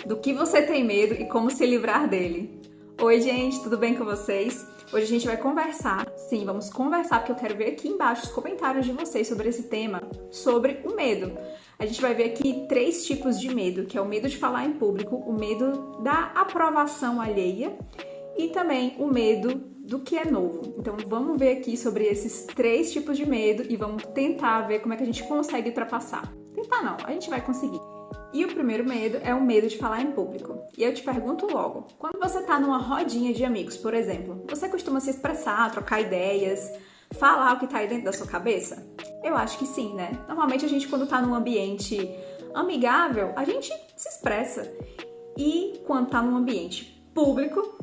Do que você tem medo e como se livrar dele. Oi, gente, tudo bem com vocês? Hoje a gente vai conversar, sim, vamos conversar porque eu quero ver aqui embaixo os comentários de vocês sobre esse tema, sobre o medo. A gente vai ver aqui 3 tipos de medo, que é o medo de falar em público, o medo da aprovação alheia e também o medo do que é novo. Então vamos ver aqui sobre esses 3 tipos de medo e vamos tentar ver como é que a gente consegue ultrapassar. Tentar não, a gente vai conseguir. E o primeiro medo é o medo de falar em público. E eu te pergunto logo, quando você está numa rodinha de amigos, por exemplo, você costuma se expressar, trocar ideias, falar o que está aí dentro da sua cabeça? Eu acho que sim, né? Normalmente a gente, quando está num ambiente amigável, a gente se expressa. E quando está num ambiente público,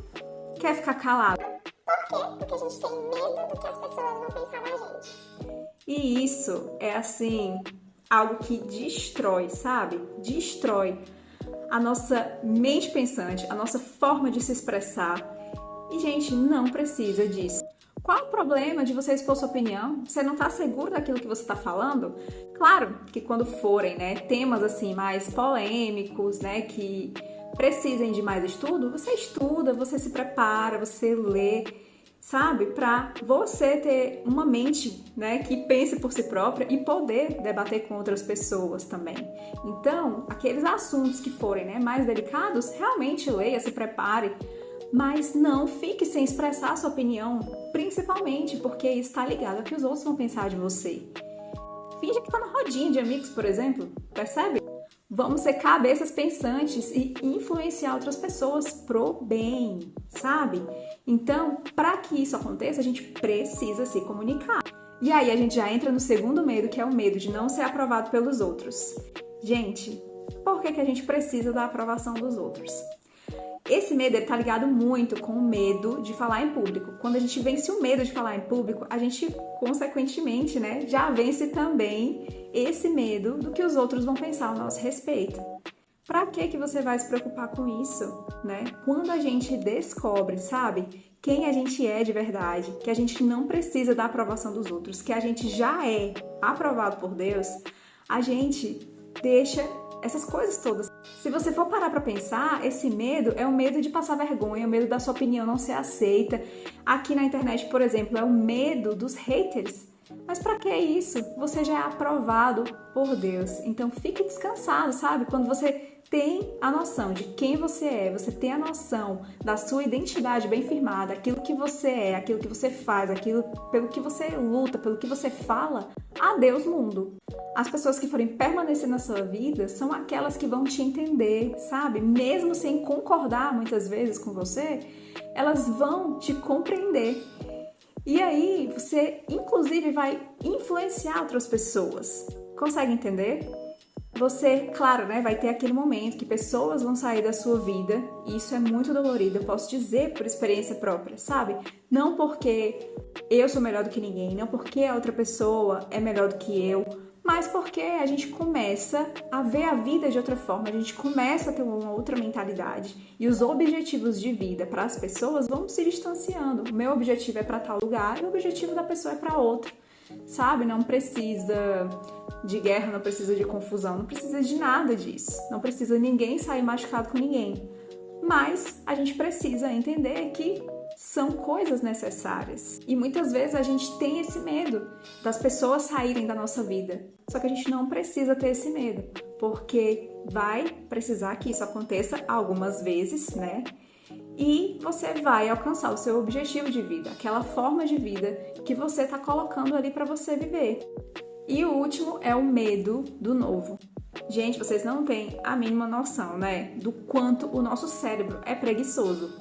quer ficar calado. Por quê? Porque a gente tem medo do que as pessoas vão pensar da gente. E isso é assim, algo que destrói, sabe? Destrói a nossa mente pensante, a nossa forma de se expressar. E, gente, não precisa disso. Qual o problema de você expor sua opinião? Você não está seguro daquilo que você está falando? Claro que quando forem, né, temas assim mais polêmicos, né, que precisem de mais estudo, você estuda, você se prepara, você lê, sabe? Para você ter uma mente, né, que pense por si própria e poder debater com outras pessoas também. Então, aqueles assuntos que forem, né, mais delicados, realmente leia, se prepare, mas não fique sem expressar a sua opinião, principalmente porque está ligado ao que os outros vão pensar de você. Finge que está na rodinha de amigos, por exemplo, percebe? Vamos ser cabeças pensantes e influenciar outras pessoas pro bem, sabe? Então, para que isso aconteça, a gente precisa se comunicar. E aí a gente já entra no segundo medo, que é o medo de não ser aprovado pelos outros. Gente, por que a gente precisa da aprovação dos outros? Esse medo está ligado muito com o medo de falar em público. Quando a gente vence o medo de falar em público, a gente, consequentemente, né, já vence também esse medo do que os outros vão pensar ao nosso respeito. Para que você vai se preocupar com isso, né? Quando a gente descobre, sabe, quem a gente é de verdade, que a gente não precisa da aprovação dos outros, que a gente já é aprovado por Deus, a gente deixa essas coisas todas. Se você for parar para pensar, esse medo é o medo de passar vergonha, o medo da sua opinião não ser aceita. Aqui na internet, por exemplo, é o medo dos haters. Mas para que isso? Você já é aprovado por Deus. Então fique descansado, sabe? Quando você tem a noção de quem você é, você tem a noção da sua identidade bem firmada, aquilo que você é, aquilo que você faz, aquilo pelo que você luta, pelo que você fala, adeus mundo. As pessoas que forem permanecer na sua vida são aquelas que vão te entender, sabe? Mesmo sem concordar muitas vezes com você, elas vão te compreender. E aí você, inclusive, vai influenciar outras pessoas. Consegue entender? Você, claro, né, vai ter aquele momento que pessoas vão sair da sua vida e isso é muito dolorido, eu posso dizer por experiência própria, sabe? Não porque eu sou melhor do que ninguém, não porque a outra pessoa é melhor do que eu, mas porque a gente começa a ver a vida de outra forma, a gente começa a ter uma outra mentalidade e os objetivos de vida para as pessoas vão se distanciando. O meu objetivo é para tal lugar e o objetivo da pessoa é para outro, sabe? Não precisa de guerra, não precisa de confusão, não precisa de nada disso. Não precisa ninguém sair machucado com ninguém. Mas a gente precisa entender que são coisas necessárias. E muitas vezes a gente tem esse medo das pessoas saírem da nossa vida. Só que a gente não precisa ter esse medo, porque vai precisar que isso aconteça algumas vezes, né? E você vai alcançar o seu objetivo de vida, aquela forma de vida que você está colocando ali para você viver. E o último é o medo do novo. Gente, vocês não têm a mínima noção, né, do quanto o nosso cérebro é preguiçoso.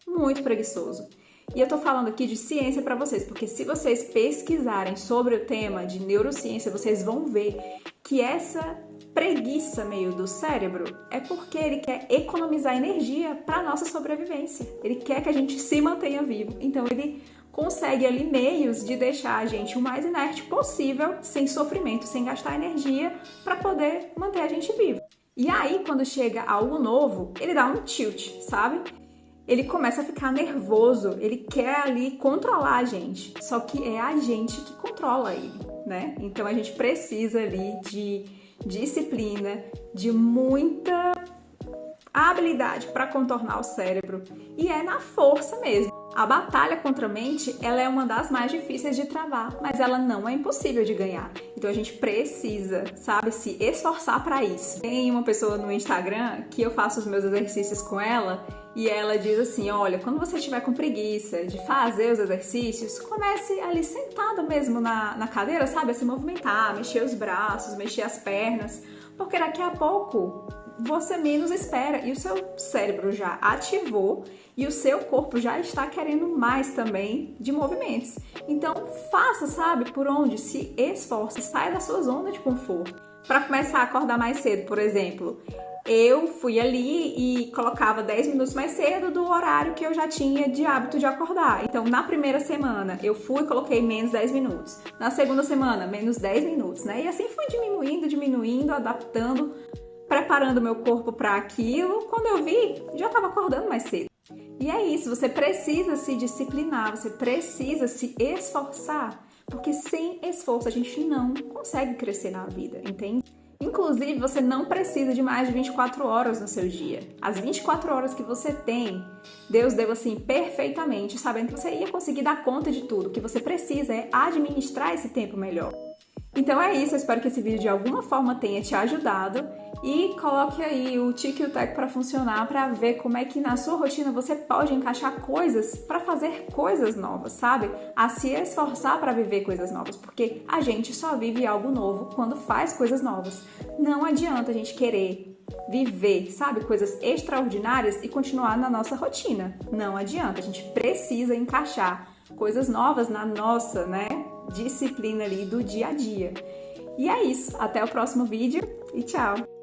Muito preguiçoso. E eu tô falando aqui de ciência para vocês, porque se vocês pesquisarem sobre o tema de neurociência, vocês vão ver que essa preguiça meio do cérebro é porque ele quer economizar energia para nossa sobrevivência. Ele quer que a gente se mantenha vivo. Então ele consegue ali meios de deixar a gente o mais inerte possível, sem sofrimento, sem gastar energia, para poder manter a gente vivo. E aí, quando chega algo novo, ele dá um tilt, sabe? Ele começa a ficar nervoso, ele quer ali controlar a gente, só que é a gente que controla ele, né? Então a gente precisa ali de disciplina, de muita a habilidade para contornar o cérebro e é na força mesmo. A batalha contra a mente, ela é uma das mais difíceis de travar, mas ela não é impossível de ganhar. Então a gente precisa, sabe, se esforçar para isso. Tem uma pessoa no Instagram que eu faço os meus exercícios com ela e ela diz assim, olha, quando você estiver com preguiça de fazer os exercícios, comece ali sentado mesmo na cadeira, sabe, a se movimentar, mexer os braços, mexer as pernas, porque daqui a pouco você menos espera e o seu cérebro já ativou e o seu corpo já está querendo mais também de movimentos. Então faça, sabe, por onde, se esforce, saia da sua zona de conforto. Para começar a acordar mais cedo, por exemplo, eu fui ali e colocava 10 minutos mais cedo do horário que eu já tinha de hábito de acordar. Então, na primeira semana, eu fui e coloquei menos 10 minutos. Na segunda semana, menos 10 minutos, né? E assim fui diminuindo, adaptando, preparando meu corpo para aquilo. Quando eu vi, já estava acordando mais cedo. E é isso, você precisa se disciplinar, você precisa se esforçar, porque sem esforço a gente não consegue crescer na vida, entende? Inclusive, você não precisa de mais de 24 horas no seu dia. As 24 horas que você tem, Deus deu assim perfeitamente, sabendo que você ia conseguir dar conta de tudo. O que você precisa é administrar esse tempo melhor. Então é isso, eu espero que esse vídeo de alguma forma tenha te ajudado e coloque aí o tique e o tac para funcionar, para ver como é que na sua rotina você pode encaixar coisas para fazer coisas novas, sabe? A se esforçar para viver coisas novas, porque a gente só vive algo novo quando faz coisas novas. Não adianta a gente querer viver, sabe, coisas extraordinárias e continuar na nossa rotina. Não adianta, a gente precisa encaixar coisas novas na nossa, disciplina ali do dia a dia. E é isso, até o próximo vídeo e tchau!